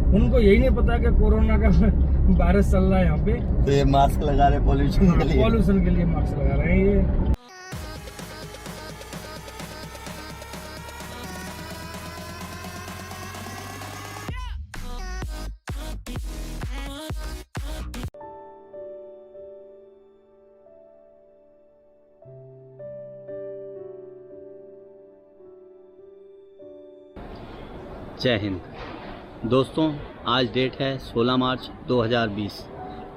उनको यही नहीं पता कि कोरोना का वायरस चल रहा है यहाँ पे। तो ये मास्क लगा रहे पॉल्यूशन के लिए। पॉल्यूशन के लिए मास्क लगा रहे हैं ये। जय हिंद दोस्तों, आज डेट है 16 मार्च 2020।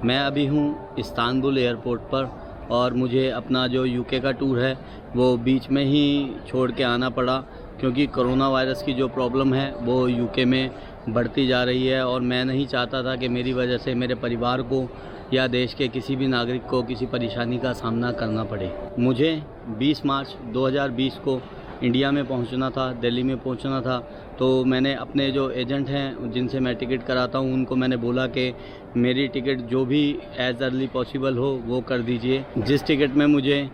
मैं अभी हूँ इस्तांबुल एयरपोर्ट पर और मुझे अपना जो यूके का टूर है वो बीच में ही छोड़ के आना पड़ा, क्योंकि कोरोना वायरस की जो प्रॉब्लम है वो यूके में बढ़ती जा रही है और मैं नहीं चाहता था कि मेरी वजह से मेरे परिवार को या देश के किसी भी नागरिक को किसी परेशानी का सामना करना पड़े। मुझे 20 मार्च 2020 को इंडिया में पहुंचना था, दिल्ली में पहुंचना था। तो मैंने अपने जो एजेंट हैं जिनसे मैं टिकट कराता हूं उनको मैंने बोला कि मेरी टिकट जो भी एज़ अर्ली पॉसिबल हो वो कर दीजिए। जिस टिकट में मुझे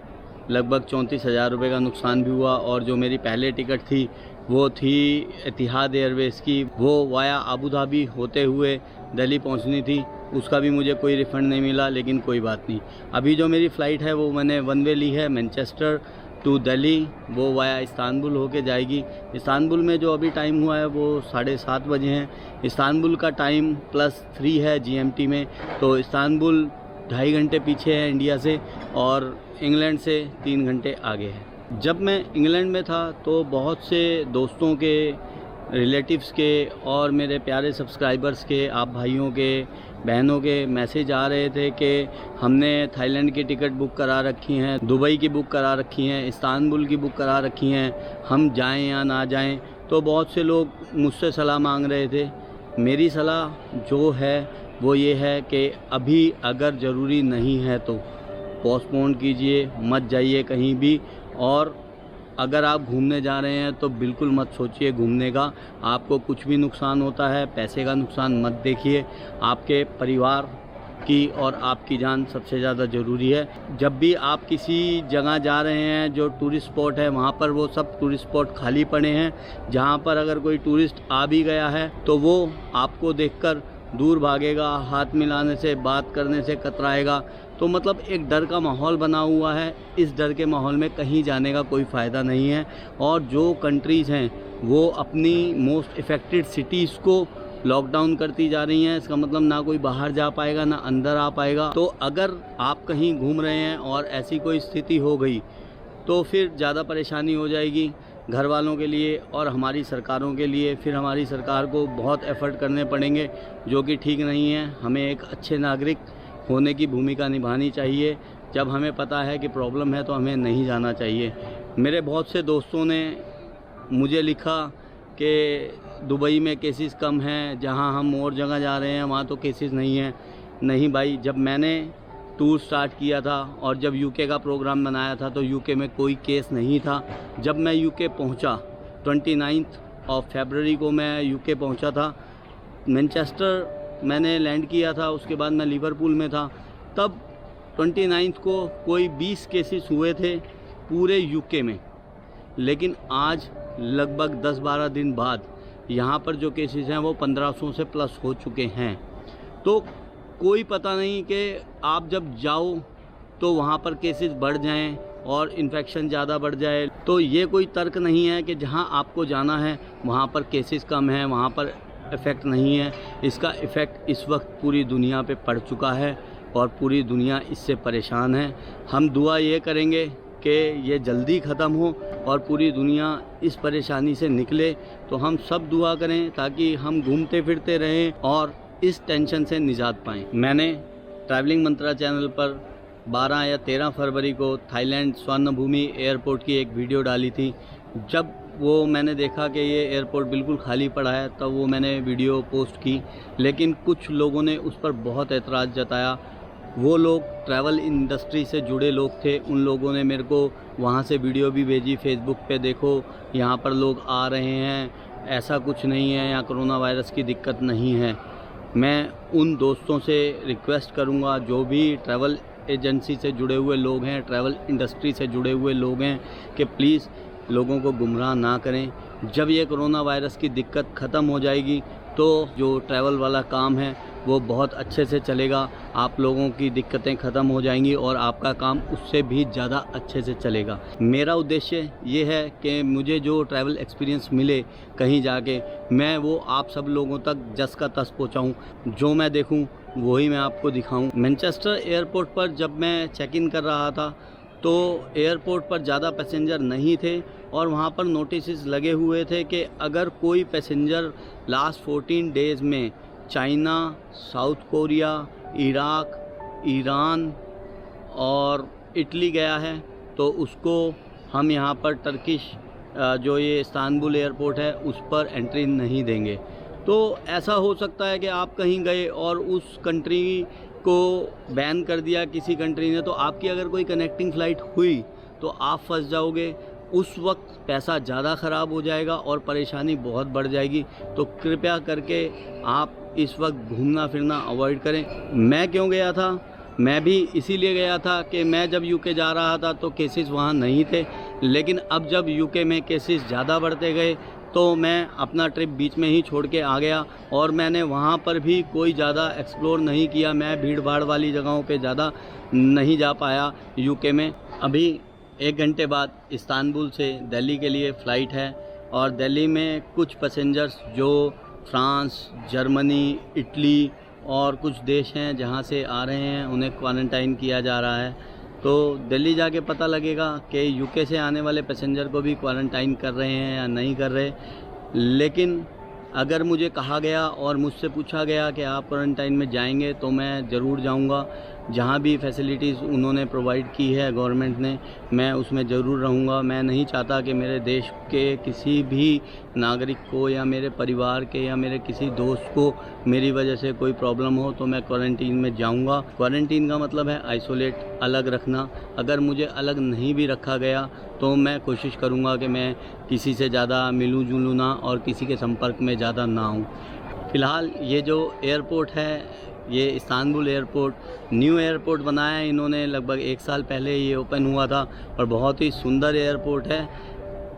लगभग 34,000 रुपये का नुकसान भी हुआ, और जो मेरी पहले टिकट थी वो थी इतिहाद एयरवेज़ की, वो वाया अबू धाबी होते हुए दिल्ली पहुंचनी थी, उसका भी मुझे कोई रिफ़ंड नहीं मिला। लेकिन कोई बात नहीं, अभी जो मेरी फ़्लाइट है वो मैंने वन वे ली है मैनचेस्टर टू दिल्ली, वो वाया इस्तांबुल होके जाएगी। इस्तांबुल में जो अभी टाइम हुआ है वो 7:30 बजे हैं। इस्तांबुल का टाइम +3 है जीएमटी में, तो इस्तांबुल 2.5 घंटे पीछे है इंडिया से और इंग्लैंड से 3 घंटे आगे है। जब मैं इंग्लैंड में था तो बहुत से दोस्तों के, रिलेटिव्स के और मेरे प्यारे सब्सक्राइबर्स के, आप भाइयों के, बहनों के मैसेज आ रहे थे कि हमने थाईलैंड की टिकट बुक करा रखी हैं, दुबई की बुक करा रखी हैं, इस्तांबुल की बुक करा रखी हैं, हम जाएं या ना जाएं। तो बहुत से लोग मुझसे सलाह मांग रहे थे। मेरी सलाह जो है वो ये है कि अभी अगर ज़रूरी नहीं है तो पोस्टपोन कीजिए, मत जाइए कहीं भी। और अगर आप घूमने जा रहे हैं तो बिल्कुल मत सोचिए घूमने का, आपको कुछ भी नुकसान होता है, पैसे का नुकसान मत देखिए। आपके परिवार की और आपकी जान सबसे ज़्यादा ज़रूरी है। जब भी आप किसी जगह जा रहे हैं जो टूरिस्ट स्पॉट है, वहाँ पर वो सब टूरिस्ट स्पॉट खाली पड़े हैं। जहाँ पर अगर कोई टूरिस्ट आ भी गया है तो वो आपको देखकर दूर भागेगा, हाथ मिलाने से, बात करने से कतराएगा। तो मतलब एक डर का माहौल बना हुआ है। इस डर के माहौल में कहीं जाने का कोई फ़ायदा नहीं है। और जो कंट्रीज़ हैं वो अपनी मोस्ट इफ़ेक्टेड सिटीज़ को लॉकडाउन करती जा रही हैं। इसका मतलब ना कोई बाहर जा पाएगा ना अंदर आ पाएगा। तो अगर आप कहीं घूम रहे हैं और ऐसी कोई स्थिति हो गई तो फिर ज़्यादा परेशानी हो जाएगी घर वालों के लिए और हमारी सरकारों के लिए। फिर हमारी सरकार को बहुत एफ़र्ट करने पड़ेंगे जो कि ठीक नहीं है। हमें एक अच्छे नागरिक होने की भूमिका निभानी चाहिए। जब हमें पता है कि प्रॉब्लम है तो हमें नहीं जाना चाहिए। मेरे बहुत से दोस्तों ने मुझे लिखा कि दुबई में केसेस कम हैं, जहां हम और जगह जा रहे हैं वहां तो केसेस नहीं हैं। नहीं भाई, जब मैंने टूर स्टार्ट किया था और जब यूके का प्रोग्राम बनाया था तो यूके में कोई केस नहीं था। जब मैं यूके पहुंचा 29 फरवरी को मैं यूके पहुंचा था। मैनचेस्टर मैंने लैंड किया था, उसके बाद मैं लिवरपूल में था। तब 29 को कोई 20 केसेस हुए थे पूरे यूके में। लेकिन आज लगभग 10-12 दिन बाद यहाँ पर जो केसेस हैं वो 1500 से प्लस हो चुके हैं। तो कोई पता नहीं कि आप जब जाओ तो वहाँ पर केसेस बढ़ जाएं और इन्फेक्शन ज़्यादा बढ़ जाए। तो ये कोई तर्क नहीं है कि जहाँ आपको जाना है वहाँ पर केसेस कम हैं, वहाँ पर इफ़ेक्ट नहीं है। इसका इफ़ेक्ट इस वक्त पूरी दुनिया पे पड़ चुका है और पूरी दुनिया इससे परेशान है। हम दुआ ये करेंगे कि ये जल्दी ख़त्म हो और पूरी दुनिया इस परेशानी से निकले। तो हम सब दुआ करें ताकि हम घूमते फिरते रहें और इस टेंशन से निजात पाएँ। मैंने ट्रैवलिंग मंत्रा चैनल पर 12 या 13 फरवरी को थाईलैंड स्वर्णभूमि एयरपोर्ट की एक वीडियो डाली थी। जब वो मैंने देखा कि ये एयरपोर्ट बिल्कुल खाली पड़ा है तब वो मैंने वीडियो पोस्ट की। लेकिन कुछ लोगों ने उस पर बहुत एतराज़ जताया। वो लोग ट्रैवल इंडस्ट्री से जुड़े लोग थे, उन लोगों ने मेरे को वहाँ से वीडियो भी भेजी फेसबुक पे, देखो यहाँ पर लोग आ रहे हैं, ऐसा कुछ नहीं है, यहाँ कोरोना वायरस की दिक्कत नहीं है। मैं उन दोस्तों से रिक्वेस्ट करूँगा जो भी ट्रैवल एजेंसी से जुड़े हुए लोग हैं, ट्रैवल इंडस्ट्री से जुड़े हुए लोग हैं, कि प्लीज़ लोगों को गुमराह ना करें। जब ये कोरोना वायरस की दिक्कत ख़त्म हो जाएगी तो जो ट्रैवल वाला काम है वो बहुत अच्छे से चलेगा, आप लोगों की दिक्कतें ख़त्म हो जाएंगी और आपका काम उससे भी ज़्यादा अच्छे से चलेगा। मेरा उद्देश्य ये है कि मुझे जो ट्रैवल एक्सपीरियंस मिले कहीं जाके, मैं वो आप सब लोगों तक जस का तस पहुँचाऊँ, जो मैं देखूँ वही मैं आपको दिखाऊँ। मैनचेस्टर एयरपोर्ट पर जब मैं चेक इन कर रहा था तो एयरपोर्ट पर ज़्यादा पैसेंजर नहीं थे और वहाँ पर नोटिस लगे हुए थे कि अगर कोई पैसेंजर लास्ट 14 डेज़ में China, south Korea, Iraq, Iran और इटली गया है तो उसको हम यहाँ पर टर्किश जो ये इस्तांबुल एयरपोर्ट है उस पर एंट्री नहीं देंगे। तो ऐसा हो सकता है कि आप कहीं गए और उस कंट्री को बैन कर दिया किसी कंट्री ने, तो आपकी अगर कोई कनेक्टिंग फ़्लाइट हुई तो आप फंस जाओगे, उस वक्त पैसा ज़्यादा ख़राब हो जाएगा और परेशानी बहुत बढ़ जाएगी। तो कृपया करके आप इस वक्त घूमना फिरना अवॉइड करें। मैं क्यों गया था? मैं भी इसीलिए गया था कि मैं जब यूके जा रहा था तो केसेस वहाँ नहीं थे, लेकिन अब जब यूके में केसेस ज़्यादा बढ़ते गए तो मैं अपना ट्रिप बीच में ही छोड़ के आ गया और मैंने वहाँ पर भी कोई ज़्यादा एक्सप्लोर नहीं किया। मैं भीड़ भाड़ वाली जगहों पे ज़्यादा नहीं जा पाया यूके में। अभी 1 घंटे बाद इस्तांबुल से दिल्ली के लिए फ़्लाइट है और दिल्ली में कुछ पैसेंजर्स जो फ्रांस, जर्मनी, इटली और कुछ देश हैं जहाँ से आ रहे हैं उन्हें क्वारंटाइन किया जा रहा है। तो दिल्ली जाके पता लगेगा कि यूके से आने वाले पैसेंजर को भी क्वारंटाइन कर रहे हैं या नहीं कर रहे। लेकिन अगर मुझे कहा गया और मुझसे पूछा गया कि आप क्वारंटाइन में जाएंगे तो मैं ज़रूर जाऊंगा। जहां भी फैसिलिटीज़ उन्होंने प्रोवाइड की है गवर्नमेंट ने, मैं उसमें ज़रूर रहूंगा। मैं नहीं चाहता कि मेरे देश के किसी भी नागरिक को या मेरे परिवार के या मेरे किसी दोस्त को मेरी वजह से कोई प्रॉब्लम हो, तो मैं क्वारंटीन में जाऊंगा। क्वारंटीन का मतलब है आइसोलेट, अलग रखना। अगर मुझे अलग नहीं भी रखा गया तो मैं कोशिश करूंगा कि मैं किसी से ज़्यादा मिलूं जुलूं ना और किसी के संपर्क में ज़्यादा ना आऊं। फ़िलहाल ये जो एयरपोर्ट है, ये इस्तांबुल एयरपोर्ट न्यू एयरपोर्ट बनाया है इन्होंने, लगभग 1 साल पहले ये ओपन हुआ था और बहुत ही सुंदर एयरपोर्ट है।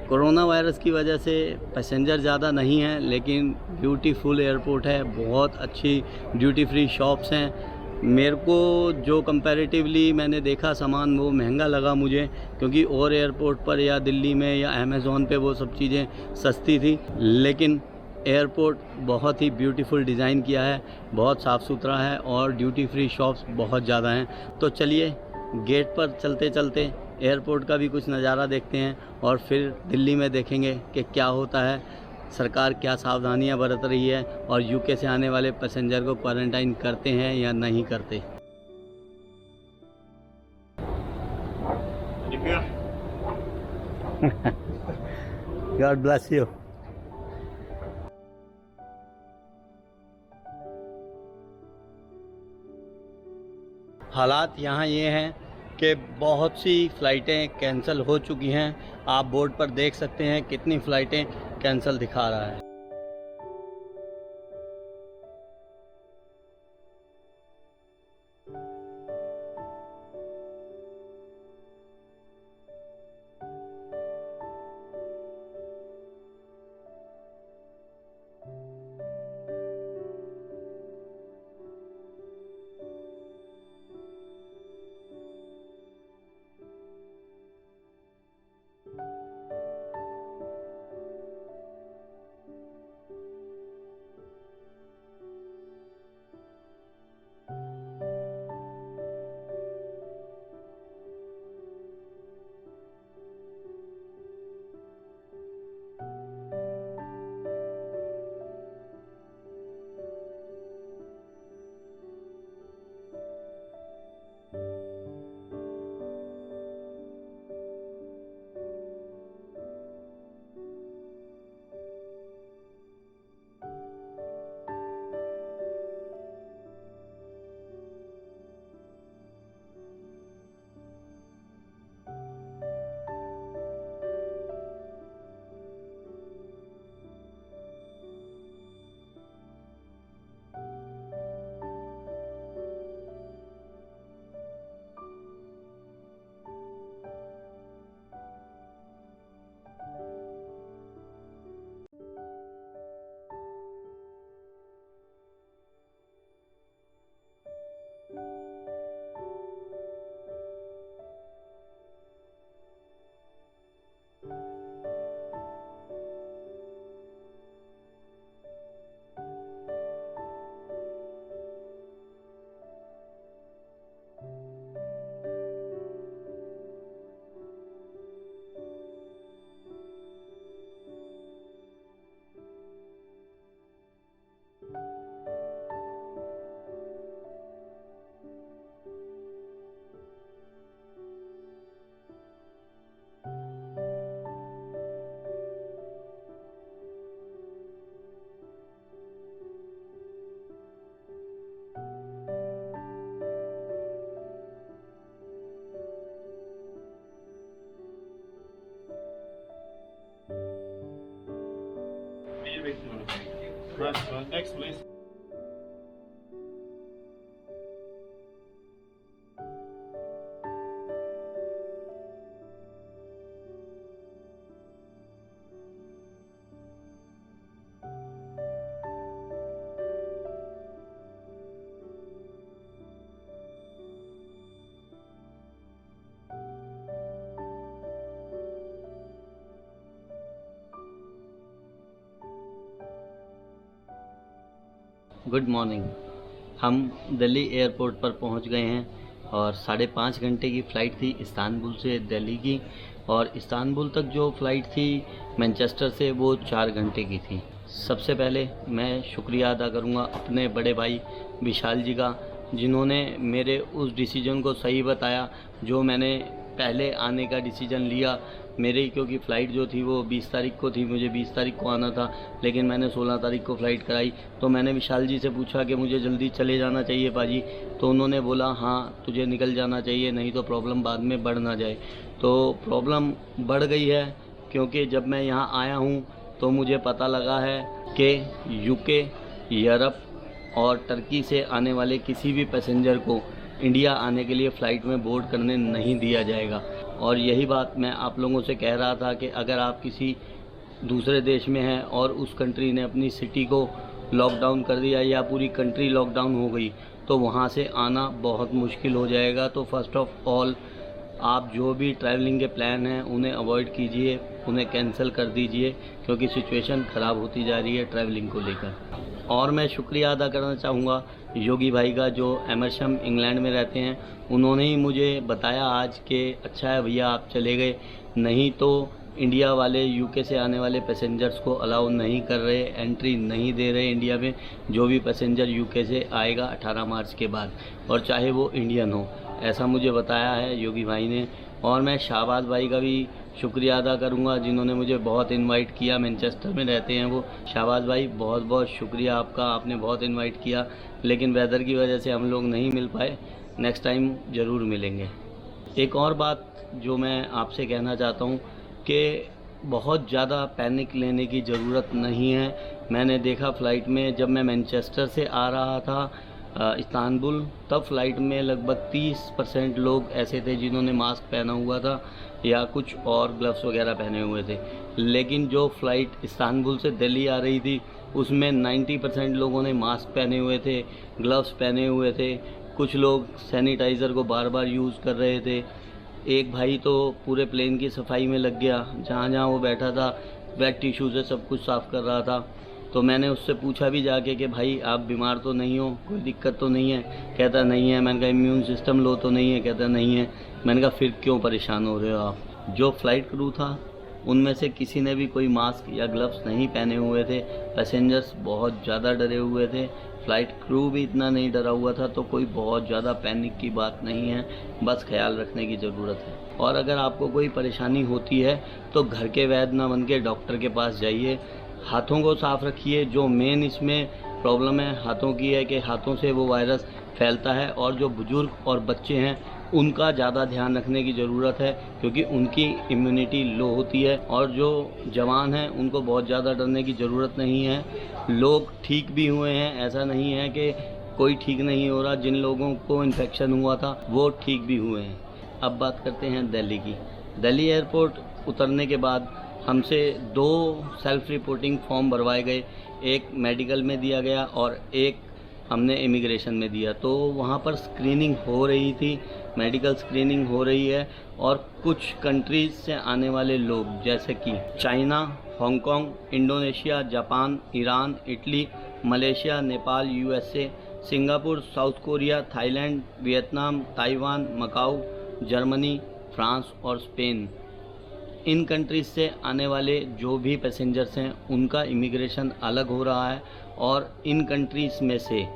कोरोना वायरस की वजह से पैसेंजर ज़्यादा नहीं हैं, लेकिन ब्यूटीफुल एयरपोर्ट है। बहुत अच्छी ड्यूटी फ्री शॉप्स हैं। मेरे को जो कंपैरेटिवली मैंने देखा सामान वो महंगा लगा मुझे, क्योंकि और एयरपोर्ट पर या दिल्ली में या अमेज़ॉन पे वो सब चीज़ें सस्ती थी। लेकिन एयरपोर्ट बहुत ही ब्यूटीफुल डिज़ाइन किया है, बहुत साफ़ सुथरा है और ड्यूटी फ्री शॉप्स बहुत ज़्यादा हैं। तो चलिए गेट पर चलते चलते एयरपोर्ट का भी कुछ नज़ारा देखते हैं और फिर दिल्ली में देखेंगे कि क्या होता है, सरकार क्या सावधानियां बरत रही है और यूके से आने वाले पैसेंजर को क्वारंटाइन करते हैं या नहीं करते। God bless you. हालात यहाँ ये हैं कि बहुत सी फ़्लाइटें कैंसिल हो चुकी हैं। आप बोर्ड पर देख सकते हैं कितनी फ़्लाइटें कैंसिल दिखा रहा है। Next, please. Good morning. हम दिल्ली एयरपोर्ट पर पहुंच गए हैं और 5.5 घंटे की फ़्लाइट थी इस्तांबुल से दिल्ली की, और इस्तांबुल तक जो फ़्लाइट थी मैनचेस्टर से वो 4 घंटे की थी। सबसे पहले मैं शुक्रिया अदा करूंगा अपने बड़े भाई विशाल जी का, जिन्होंने मेरे उस डिसीजन को सही बताया जो मैंने पहले आने का डिसीजन लिया। मेरी क्योंकि फ़्लाइट जो थी वो 20 तारीख को थी, मुझे 20 तारीख को आना था, लेकिन मैंने 16 तारीख को फ़्लाइट कराई। तो मैंने विशाल जी से पूछा कि मुझे जल्दी चले जाना चाहिए पाजी, तो उन्होंने बोला हाँ तुझे निकल जाना चाहिए, नहीं तो प्रॉब्लम बाद में बढ़ ना जाए। तो प्रॉब्लम बढ़ गई है, क्योंकि जब मैं यहाँ आया हूँ तो मुझे पता लगा है कि यूके, यूरोप और टर्की से आने वाले किसी भी पैसेंजर को इंडिया आने के लिए फ़्लाइट में बोर्ड करने नहीं दिया जाएगा। और यही बात मैं आप लोगों से कह रहा था कि अगर आप किसी दूसरे देश में हैं और उस कंट्री ने अपनी सिटी को लॉकडाउन कर दिया या पूरी कंट्री लॉकडाउन हो गई, तो वहाँ से आना बहुत मुश्किल हो जाएगा। तो फर्स्ट ऑफ ऑल आप जो भी ट्रैवलिंग के प्लान हैं उन्हें अवॉइड कीजिए, उन्हें कैंसिल कर दीजिए, क्योंकि सिचुएशन ख़राब होती जा रही है ट्रैवलिंग को लेकर। और मैं शुक्रिया अदा करना चाहूँगा योगी भाई का, जो एमर्शम इंग्लैंड में रहते हैं। उन्होंने ही मुझे बताया आज कि अच्छा है भैया आप चले गए, नहीं तो इंडिया वाले यूके से आने वाले पैसेंजर्स को अलाउ नहीं कर रहे, एंट्री नहीं दे रहे इंडिया में। जो भी पैसेंजर यूके से आएगा 18 मार्च के बाद, और चाहे वो इंडियन हो, ऐसा मुझे बताया है योगी भाई ने। और मैं शाहबाज भाई का भी शुक्रिया अदा करूंगा, जिन्होंने मुझे बहुत इनवाइट किया। मैनचेस्टर में रहते हैं वो। शाहबाज भाई बहुत बहुत शुक्रिया आपका, आपने बहुत इनवाइट किया, लेकिन वेदर की वजह से हम लोग नहीं मिल पाए। नेक्स्ट टाइम ज़रूर मिलेंगे। एक और बात जो मैं आपसे कहना चाहता हूँ कि बहुत ज़्यादा पैनिक लेने की ज़रूरत नहीं है। मैंने देखा फ़्लाइट में, जब मैं मैनचेस्टर से आ रहा था इस्तांबुल, तब फ़्लाइट में लगभग 30% लोग ऐसे थे जिन्होंने मास्क पहना हुआ था या कुछ और ग्लव्स वगैरह पहने हुए थे। लेकिन जो फ़्लाइट इस्तांबुल से दिल्ली आ रही थी उसमें 90% लोगों ने मास्क पहने हुए थे, ग्लव्स पहने हुए थे। कुछ लोग सैनिटाइज़र को बार बार यूज़ कर रहे थे। एक भाई तो पूरे प्लेन की सफाई में लग गया, जहाँ जहाँ वो बैठा था वेट टिश्यू से सब कुछ साफ़ कर रहा था। तो मैंने उससे पूछा भी जाके कि भाई आप बीमार तो नहीं हो, कोई दिक्कत तो नहीं है? कहता नहीं है। मैंने कहा इम्यून सिस्टम लो तो नहीं है? कहता नहीं है। मैंने कहा फिर क्यों परेशान हो रहे हो आप? जो फ़्लाइट क्रू था उनमें से किसी ने भी कोई मास्क या ग्लव्स नहीं पहने हुए थे। पैसेंजर्स बहुत ज़्यादा डरे हुए थे, फ़्लाइट क्रू भी इतना नहीं डरा हुआ था। तो कोई बहुत ज़्यादा पैनिक की बात नहीं है, बस ख्याल रखने की ज़रूरत है। और अगर आपको कोई परेशानी होती है तो घर के वैद्य ना बन के डॉक्टर के पास जाइए। हाथों को साफ़ रखिए। जो मेन इसमें प्रॉब्लम है हाथों की है कि हाथों से वो वायरस फैलता है। और जो बुज़ुर्ग और बच्चे हैं उनका ज़्यादा ध्यान रखने की ज़रूरत है, क्योंकि उनकी इम्यूनिटी लो होती है। और जो जवान हैं उनको बहुत ज़्यादा डरने की ज़रूरत नहीं है। लोग ठीक भी हुए हैं, ऐसा नहीं है कि कोई ठीक नहीं हो रहा। जिन लोगों को इन्फेक्शन हुआ था वो ठीक भी हुए हैं। अब बात करते हैं दिल्ली की। दिल्ली एयरपोर्ट उतरने के बाद हमसे 2 सेल्फ रिपोर्टिंग फॉर्म भरवाए गए। एक मेडिकल में दिया गया और एक हमने इमिग्रेशन में दिया। तो वहाँ पर स्क्रीनिंग हो रही थी, मेडिकल स्क्रीनिंग हो रही है, और कुछ कंट्रीज से आने वाले लोग जैसे कि China, Hong Kong, Indonesia, Japan, Iran, Italy, Malaysia, Nepal, USA, Singapore, south Korea, Thailand, Vietnam, Taiwan, Macau, Germany, France और स्पेन, इन कंट्रीज से आने वाले जो भी पैसेंजर्स हैं उनका इमिग्रेशन अलग हो रहा है। और इन कंट्रीज में से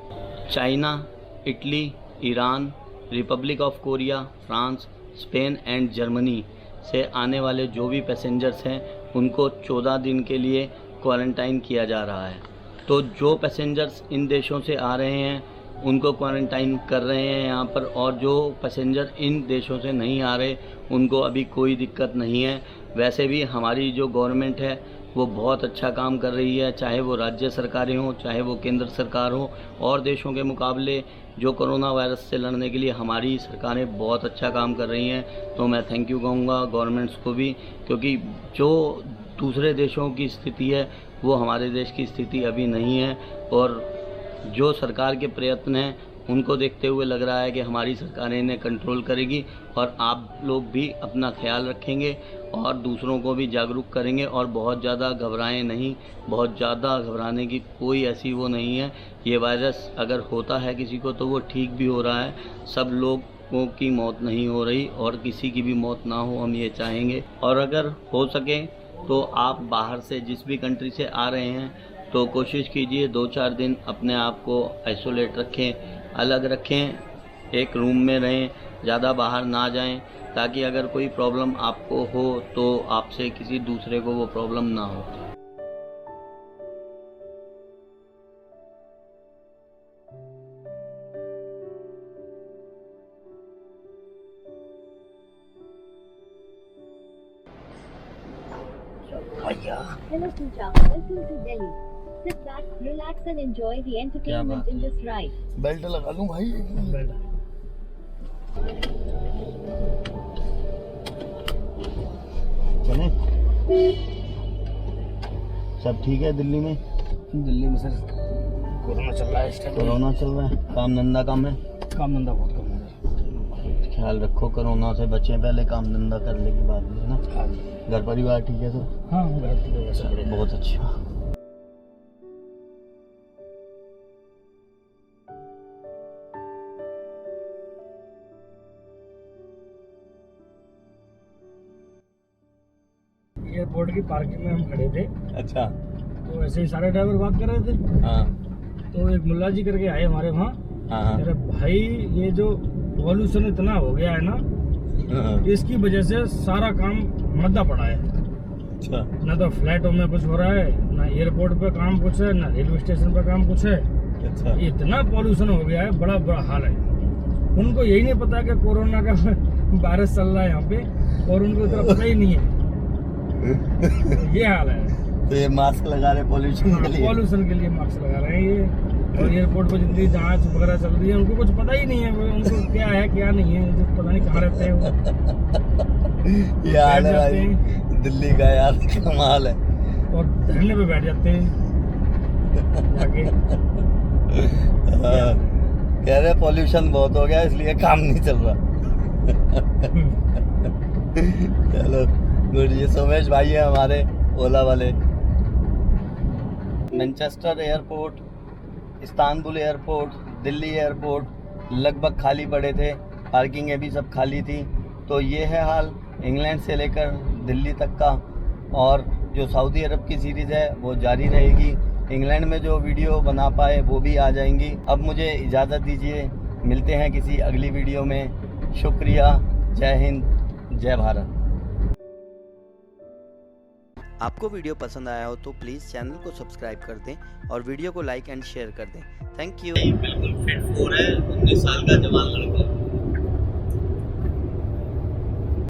China, Italy, Iran, Republic of Korea, France, Spain and Germany से आने वाले जो भी पैसेंजर्स हैं उनको 14 दिन के लिए क्वारंटाइन किया जा रहा है। तो जो पैसेंजर्स इन देशों से आ रहे हैं उनको क्वारंटाइन कर रहे हैं यहाँ पर, और जो पैसेंजर इन देशों से नहीं आ रहे उनको अभी कोई दिक्कत नहीं है। वैसे भी हमारी जो गवर्नमेंट है वो बहुत अच्छा काम कर रही है, चाहे वो राज्य सरकारें हों, चाहे वो केंद्र सरकार हो। और देशों के मुकाबले जो कोरोना वायरस से लड़ने के लिए हमारी सरकारें बहुत अच्छा काम कर रही हैं। तो मैं थैंक यू कहूँगा गवर्नमेंट्स को भी, क्योंकि जो दूसरे देशों की स्थिति है वो हमारे देश की स्थिति अभी नहीं है। और जो सरकार के प्रयत्न हैं उनको देखते हुए लग रहा है कि हमारी सरकारें इन्हें कंट्रोल करेगी, और आप लोग भी अपना ख्याल रखेंगे और दूसरों को भी जागरूक करेंगे। और बहुत ज़्यादा घबराएं नहीं, बहुत ज़्यादा घबराने की कोई ऐसी वो नहीं है। ये वायरस अगर होता है किसी को तो वो ठीक भी हो रहा है, सब लोगों की मौत नहीं हो रही और किसी की भी मौत ना हो, हम ये चाहेंगे। और अगर हो सके तो आप बाहर से जिस भी कंट्री से आ रहे हैं तो कोशिश कीजिए 2-4 दिन अपने आप को आइसोलेट रखें, अलग रखें, एक रूम में रहें, ज़्यादा बाहर ना जाएं, ताकि अगर कोई प्रॉब्लम आपको हो तो आपसे किसी दूसरे को वो प्रॉब्लम ना हो। Hello Pooja, welcome to Delhi. Sit back, relax and enjoy the entertainment in this ride. Belt लगा लूं भाई। चलें? सब ठीक है दिल्ली में? दिल्ली में सर कोरोना चल रहा है इस टाइम। कोरोना चल रहा है, काम धंधा कम है? काम धंधा बहुत कम है। ख्याल रखो, कोरोना से बचें, पहले काम धंधा करने के बाद में, है ना? घर परिवार ठीक है सर? हाँ, घर पे वैसे बढ़िया। बहुत अच्छा। एयरपोर्ट की पार्किंग में हम खड़े थे, अच्छा। तो ऐसे ही सारे ड्राइवर बात कर रहे थे। हाँ तो एक मुल्ला जी करके आए हमारे वहाँ। हाँ अरे भाई, ये जो पॉल्यूशन इतना हो गया है ना, इसकी वजह से सारा काम मंदा पड़ा है। अच्छा। ना तो फ्लाइटों में कुछ हो रहा है, ना एयरपोर्ट पे काम कुछ है, ना रेलवे स्टेशन पे काम कुछ है। अच्छा। इतना पॉल्यूशन हो गया है, बड़ा बुरा हाल है। उनको यही नहीं पता कि कोरोना का वायरस चल रहा है यहाँ पे, और उनको इतना पता ही नहीं है। ये हाल है। तो ये मास्क लगा रहे पॉल्यूशन के लिए? पॉल्यूशन के लिए मास्क लगा रहे हैं ये। और एयरपोर्ट पर जितनी जांच वगैरह चल रही है उनको कुछ पता ही नहीं है, उनको क्या है क्या नहीं है, तो पता नहीं कहाँ रहते हैं वो। ये हाल है भाई दिल्ली का, यार कमाल है। और धरने पे बैठ जाते हैं जाके। कह रहे पॉल्यूशन बहुत हो गया इसलिए काम नहीं चल रहा। चलो गुड। ये सोमेश भाई है हमारे ओला वाले। Manchester airport, Istanbul airport, Delhi airport लगभग खाली पड़े थे, पार्किंगें भी सब खाली थी। तो ये है हाल इंग्लैंड से लेकर दिल्ली तक का। और जो सऊदी अरब की सीरीज़ है वो जारी रहेगी। इंग्लैंड में जो वीडियो बना पाए वो भी आ जाएंगी। अब मुझे इजाज़त दीजिए, मिलते हैं किसी अगली वीडियो में। शुक्रिया, जय हिंद, जय भारत। आपको वीडियो पसंद आया हो तो प्लीज़ चैनल को सब्सक्राइब कर दें और वीडियो को लाइक एंड शेयर कर दें। Thank you. बिल्कुल फिट 4 है, 19 साल का जवान लड़का।